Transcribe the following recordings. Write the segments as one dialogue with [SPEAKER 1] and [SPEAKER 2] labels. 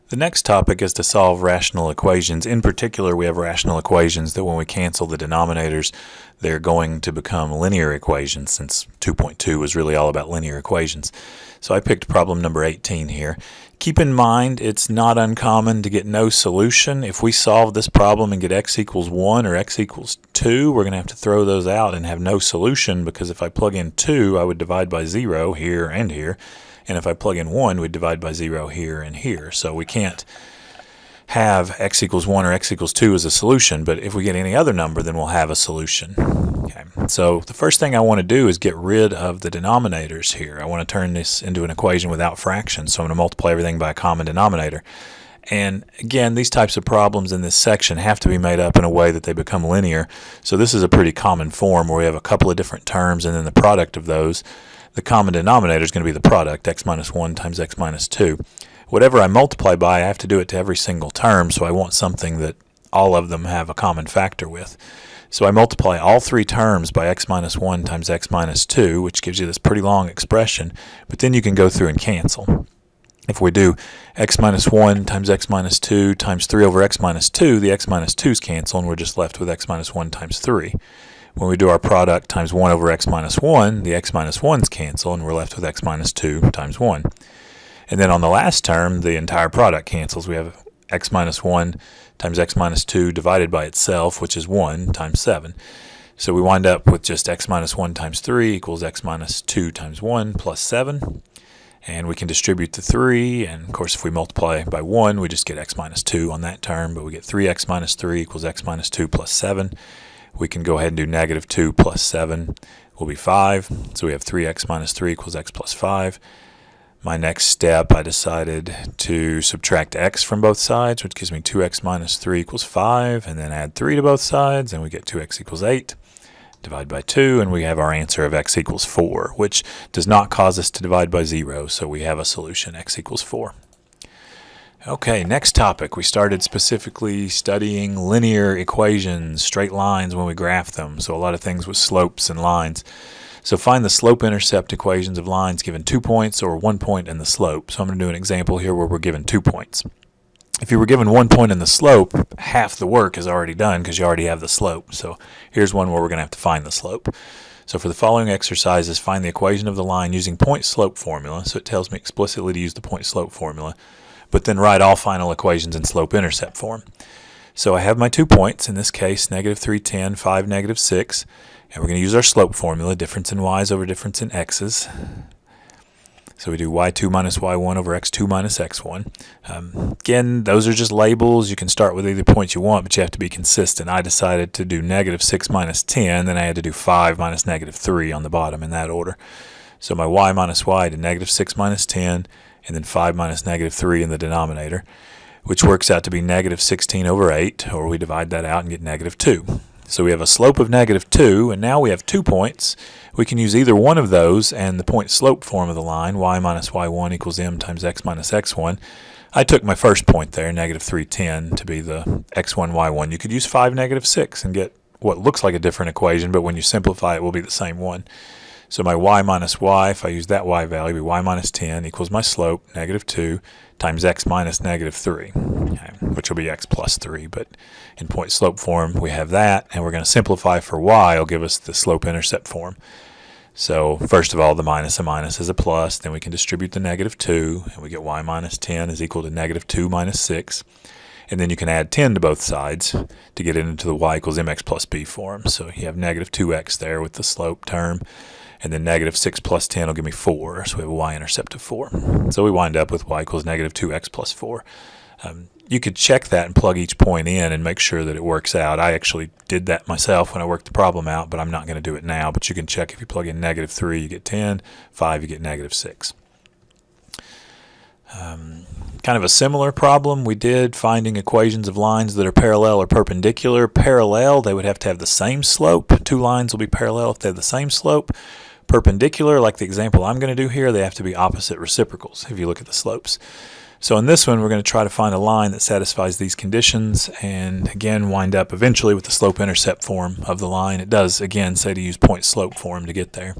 [SPEAKER 1] The next topic is to solve rational equations. In particular, we have rational equations that when we cancel the denominators, they're going to become linear equations, since 2.2 was really all about linear equations. So I picked problem number 18 here. Keep in mind, it's not uncommon to get no solution. If we solve this problem and get x equals 1 or x equals 2, we're going to have to throw those out and have no solution, because if I plug in 2, I would divide by 0 here and here. And if I plug in 1, we'd divide by 0 here and here. So we can't have x equals 1 or x equals 2 as a solution, but if we get any other number, then we'll have a solution. Okay. So the first thing I want to do is get rid of the denominators here. I want to turn this into an equation without fractions, so I'm going to multiply everything by a common denominator. And again, these types of problems in this section have to be made up in a way that they become linear. So this is a pretty common form where we have a couple of different terms and then the product of those. The common denominator is going to be the product, x minus 1 times x minus 2. Whatever I multiply by, I have to do it to every single term, so I want something that all of them have a common factor with. So I multiply all three terms by x minus 1 times x minus 2, which gives you this pretty long expression, but then you can go through and cancel. If we do x minus 1 times x minus 2 times 3 over x minus 2, the x minus 2's cancel, and we're just left with x minus 1 times 3. When we do our product times 1 over x minus 1, the x minus 1's cancel, and we're left with x minus 2 times 1. And then on the last term, the entire product cancels. We have x minus 1 times x minus 2 divided by itself, which is 1 times 7. So we wind up with just x minus 1 times 3 equals x minus 2 times 1 plus 7. And we can distribute the 3, and of course if we multiply by 1, we just get x minus 2 on that term, but we get 3x minus 3 equals x minus 2 plus 7. We can go ahead and do negative 2 plus 7 will be 5. So we have 3x minus 3 equals x plus 5. My next step, I decided to subtract x from both sides, which gives me 2x minus 3 equals 5, and then add 3 to both sides, and we get 2x equals 8. Divide by 2, and we have our answer of x equals 4, which does not cause us to divide by 0, so we have a solution, x equals 4. Okay, next topic. We started specifically studying linear equations, straight lines when we graph them. So a lot of things with slopes and lines. So find the slope-intercept equations of lines given 2 points or 1 point in the slope. So I'm going to do an example here where we're given 2 points. If you were given 1 point in the slope, half the work is already done because you already have the slope. So here's one where we're going to have to find the slope. So for the following exercises, find the equation of the line using point-slope formula. So it tells me explicitly to use the point-slope formula, but then write all final equations in slope-intercept form. So I have my 2 points, in this case, negative 3, 10, 5, negative 6, and we're going to use our slope formula, difference in y's over difference in x's. So we do y2 minus y1 over x2 minus x1. Again, those are just labels. You can start with either point you want, but you have to be consistent. I decided to do negative 6 minus 10, then I had to do 5 minus negative 3 on the bottom in that order. So my y minus y to negative 6 minus 10, and then 5 minus negative 3 in the denominator, which works out to be negative 16 over 8, or we divide that out and get negative 2. So we have a slope of negative 2, and now we have 2 points. We can use either one of those and the point-slope form of the line, y minus y1 equals m times x minus x1. I took my first point there, negative 3, 10, to be the x1, y1. You could use 5, negative 6 and get what looks like a different equation, but when you simplify it will be the same one. So my y minus y, if I use that y value, will be y minus 10 equals my slope, negative 2, times x minus negative 3, okay, which will be x plus 3. But in point-slope form, we have that, and we're going to simplify for y. It'll give us the slope-intercept form. So first of all, the minus a minus is a plus. Then we can distribute the negative 2, and we get y minus 10 is equal to negative 2 minus 6. And then you can add 10 to both sides to get it into the y equals mx plus b form. So you have negative 2x there with the slope term. And then negative 6 plus 10 will give me 4, so we have a y-intercept of 4. So we wind up with y equals negative 2x plus 4. You could check that and plug each point in and make sure that it works out. I actually did that myself when I worked the problem out, but I'm not going to do it now. But you can check if you plug in negative 3, you get 10, 5, you get negative 6. Kind of a similar problem we did finding equations of lines that are parallel or perpendicular. Parallel, they would have to have the same slope. Two lines will be parallel if they have the same slope. Perpendicular, like the example I'm going to do here, they have to be opposite reciprocals if you look at the slopes. So in this one, we're going to try to find a line that satisfies these conditions and again wind up eventually with the slope-intercept form of the line. It does, again, say to use point-slope form to get there.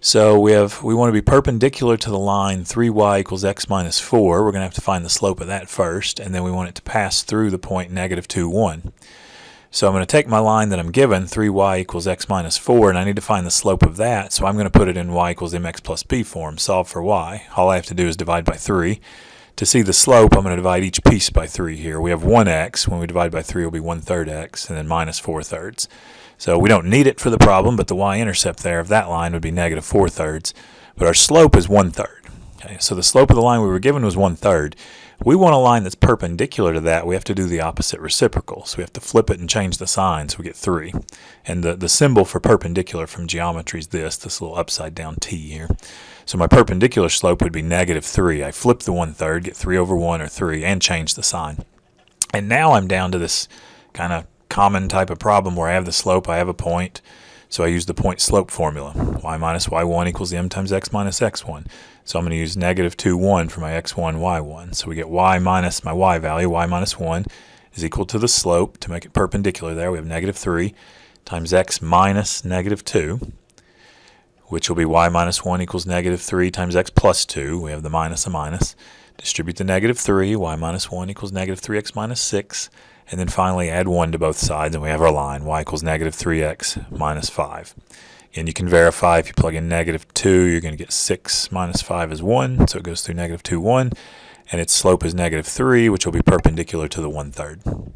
[SPEAKER 1] So we want to be perpendicular to the line 3y equals x minus 4. We're going to have to find the slope of that first, and then we want it to pass through the point negative 2, 1. So I'm going to take my line that I'm given, 3y equals x minus 4, and I need to find the slope of that, so I'm going to put it in y equals mx plus b form, solve for y. All I have to do is divide by 3. To see the slope, I'm going to divide each piece by 3 here. We have 1x. When we divide by 3, it will be 1/3 x, and then minus 4/3. So we don't need it for the problem, but the y-intercept there of that line would be negative 4/3. But our slope is 1/3. Okay, so the slope of the line we were given was 1/3. We want a line that's perpendicular to that. We have to do the opposite reciprocal. So we have to flip it and change the sign so we get 3. And the symbol for perpendicular from geometry is this little upside down T here. So my perpendicular slope would be negative 3. I flip the 1/3, get 3 over 1 or 3, and change the sign. And now I'm down to this kind of common type of problem where I have the slope, I have a point, so I use the point slope formula. Y minus y1 equals m times x minus x1. So I'm going to use negative 2, 1 for my x1, y1. So we get y minus my y value, y minus 1, is equal to the slope. To make it perpendicular there, we have negative 3 times x minus negative 2, which will be y minus 1 equals negative 3 times x plus 2. We have the minus a minus. Distribute the negative 3, y minus 1 equals negative 3x minus 6. And then finally add 1 to both sides, and we have our line, y equals negative 3x minus 5. And you can verify if you plug in negative 2, you're going to get 6 minus 5 is 1, so it goes through negative 2, 1. And its slope is negative 3, which will be perpendicular to the 1/3.